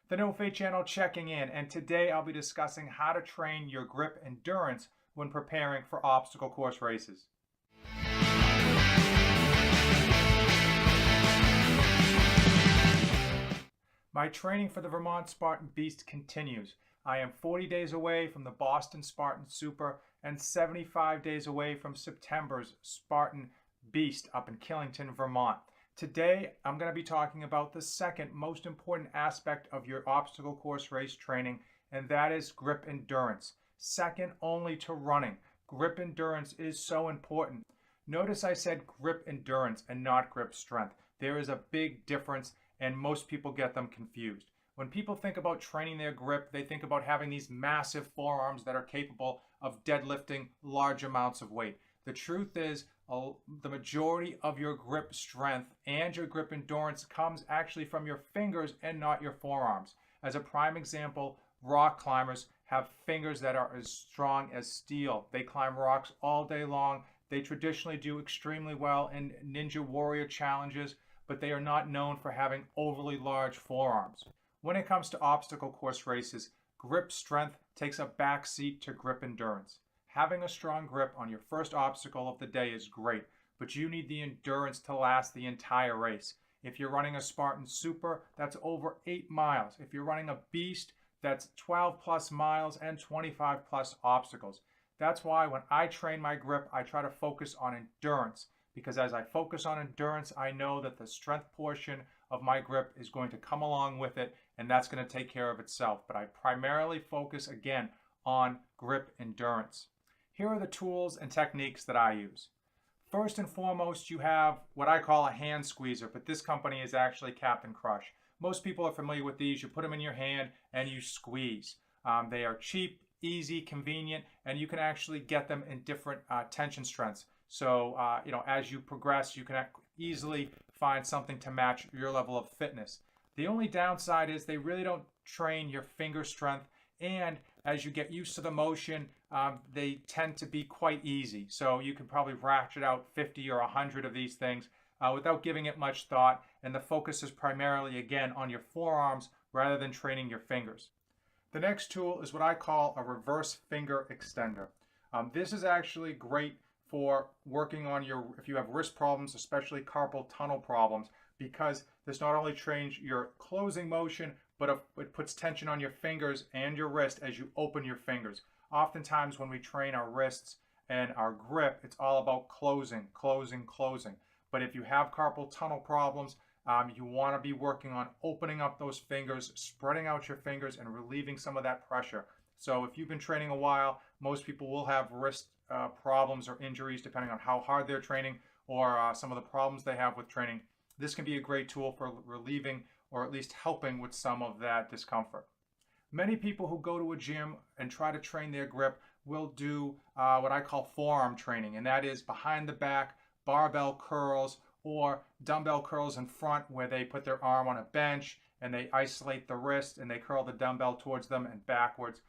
The No Fate channel checking in, and today I'll be discussing how to train your grip endurance when preparing for obstacle course races. My training for the Vermont Spartan Beast continues. I am 40 days away from the Boston Spartan Super and 75 days away from September's Spartan Beast up in Killington, Vermont. Today, I'm going to be talking about the second most important aspect of your obstacle course race training, and that is grip endurance. Second only to running. Grip endurance is so important. Notice I said grip endurance and not grip strength. There is a big difference, and most people get them confused. When people think about training their grip, they think about having these massive forearms that are capable of deadlifting large amounts of weight. The truth is, the majority of your grip strength and your grip endurance comes actually from your fingers and not your forearms. As a prime example, rock climbers have fingers that are as strong as steel. They climb rocks all day long. They traditionally do extremely well in Ninja Warrior challenges, but they are not known for having overly large forearms. When it comes to obstacle course races, grip strength takes a backseat to grip endurance. Having a strong grip on your first obstacle of the day is great, but you need the endurance to last the entire race. If you're running a Spartan Super, that's over 8 miles. If you're running a Beast, that's 12 plus miles and 25 plus obstacles. That's why when I train my grip, I try to focus on endurance, because as I focus on endurance, I know that the strength portion of my grip is going to come along with it, and that's going to take care of itself. But I primarily focus, again, on grip endurance. Here are the tools and techniques that I use. First and foremost, you have what I call a hand squeezer, but this company is actually Captain Crush. Most people are familiar with these. You put them in your hand and you squeeze. They are cheap, easy, convenient, and you can actually get them in different tension strengths. So, as you progress, you can easily find something to match your level of fitness. The only downside is they really don't train your finger strength, and as you get used to the motion, they tend to be quite easy. So you can probably ratchet out 50 or 100 of these things without giving it much thought, and the focus is primarily, again, on your forearms rather than training your fingers. The next tool is what I call a reverse finger extender. This is actually great for working on if you have wrist problems, especially carpal tunnel problems, because this not only trains your closing motion, but it puts tension on your fingers and your wrist as you open your fingers. Oftentimes when we train our wrists and our grip, it's all about closing, closing, closing. But if you have carpal tunnel problems, you want to be working on opening up those fingers, spreading out your fingers, and relieving some of that pressure. So if you've been training a while, most people will have wrist problems or injuries depending on how hard they're training or some of the problems they have with training. This can be a great tool for relieving or at least helping with some of that discomfort. Many people who go to a gym and try to train their grip will do what I call forearm training, and that is behind the back, barbell curls, or dumbbell curls in front, where they put their arm on a bench and they isolate the wrist and they curl the dumbbell towards them and backwards.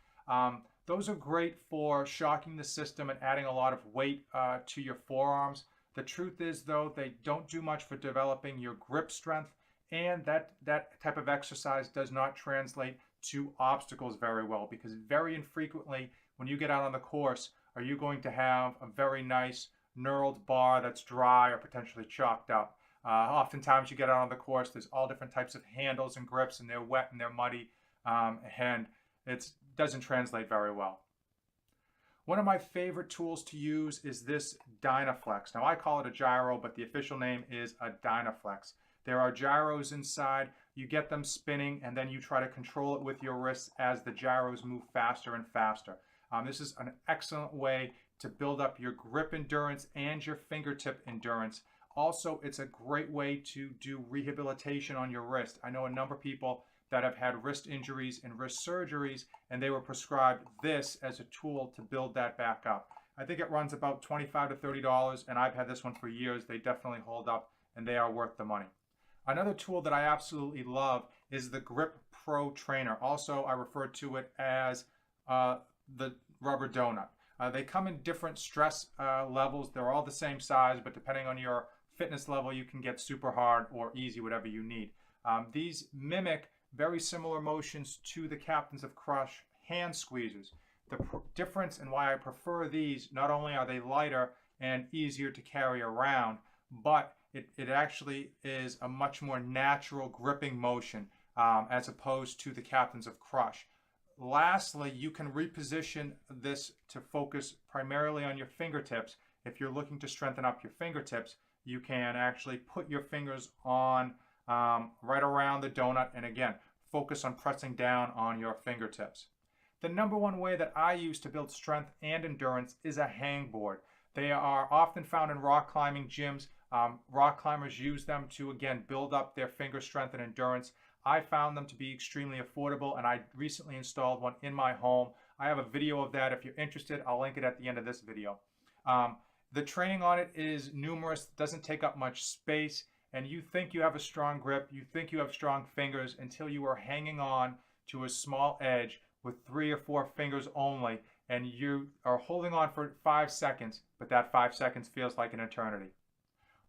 Those are great for shocking the system and adding a lot of weight to your forearms. The truth is, though, they don't do much for developing your grip strength, and that type of exercise does not translate to obstacles very well, because very infrequently when you get out on the course are you going to have a very nice knurled bar that's dry or potentially chalked up. Oftentimes you get out on the course, there's all different types of handles and grips, and they're wet and they're muddy, and it doesn't translate very well. One of my favorite tools to use is this DynaFlex. Now I call it a gyro, but the official name is a DynaFlex. There are gyros inside. You get them spinning, and then you try to control it with your wrists as the gyros move faster and faster. This is an excellent way to build up your grip endurance and your fingertip endurance. Also, it's a great way to do rehabilitation on your wrist. I know a number of people that have had wrist injuries and wrist surgeries, and they were prescribed this as a tool to build that back up. I think it runs about $25 to $30, and I've had this one for years. They definitely hold up, and they are worth the money. Another tool that I absolutely love is the Grip Pro Trainer. Also, I refer to it as the rubber donut. They come in different stress levels. They're all the same size, but depending on your fitness level, you can get super hard or easy, whatever you need. These mimic very similar motions to the Captains of Crush hand squeezers. The difference and why I prefer these, not only are they lighter and easier to carry around, but it actually is a much more natural gripping motion as opposed to the Captains of Crush. Lastly, you can reposition this to focus primarily on your fingertips. If you're looking to strengthen up your fingertips, you can actually put your fingers on right around the donut, and again, focus on pressing down on your fingertips. The number one way that I use to build strength and endurance is a hangboard. They are often found in rock climbing gyms. Rock climbers use them to, again, build up their finger strength and endurance. I found them to be extremely affordable, and I recently installed one in my home. I have a video of that. If you're interested, I'll link it at the end of this video. The training on it is numerous, doesn't take up much space, and you think you have a strong grip, you think you have strong fingers until you are hanging on to a small edge with 3 or 4 fingers only, and you are holding on for 5 seconds, but that 5 seconds feels like an eternity.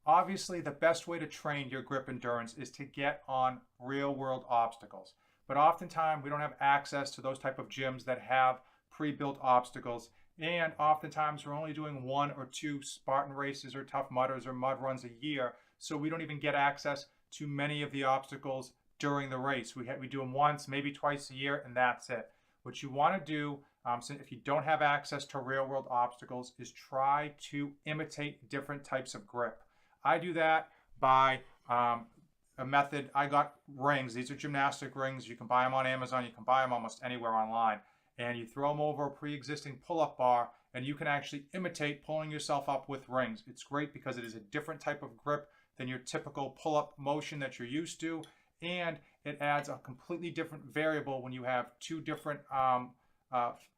Obviously, the best way to train your grip endurance is to get on real-world obstacles. But oftentimes, we don't have access to those type of gyms that have pre-built obstacles. And oftentimes, we're only doing 1 or 2 Spartan races or Tough Mudders or mud runs a year. So we don't even get access to many of the obstacles during the race. We do them once, maybe twice a year, and that's it. What you want to do, so if you don't have access to real-world obstacles, is try to imitate different types of grip. I do that by a method. I got rings. These are gymnastic rings. You can buy them on Amazon. You can buy them almost anywhere online. And you throw them over a pre-existing pull-up bar, and you can actually imitate pulling yourself up with rings. It's great because it is a different type of grip than your typical pull-up motion that you're used to, and it adds a completely different variable when you have 2 different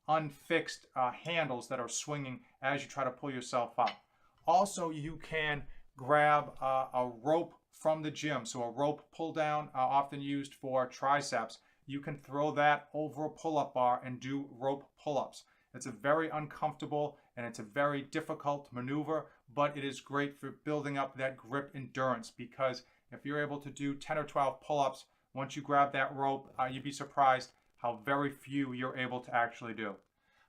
unfixed handles that are swinging as you try to pull yourself up. Also, you can grab a rope from the gym. So a rope pull down, often used for triceps. You can throw that over a pull-up bar and do rope pull-ups. It's a very uncomfortable and it's a very difficult maneuver, but it is great for building up that grip endurance, because if you're able to do 10 or 12 pull-ups, once you grab that rope, you'd be surprised how very few you're able to actually do.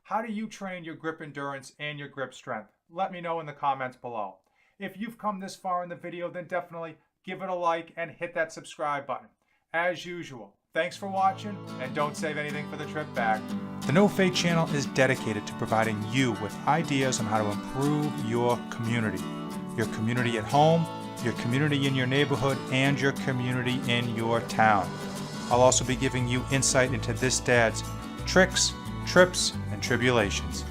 How do you train your grip endurance and your grip strength? Let me know in the comments below. If you've come this far in the video, then definitely give it a like and hit that subscribe button. As usual, thanks for watching, and don't save anything for the trip back. The No Fate channel is dedicated to providing you with ideas on how to improve your community at home, your community in your neighborhood, and your community in your town. I'll also be giving you insight into this dad's tricks, trips, and tribulations.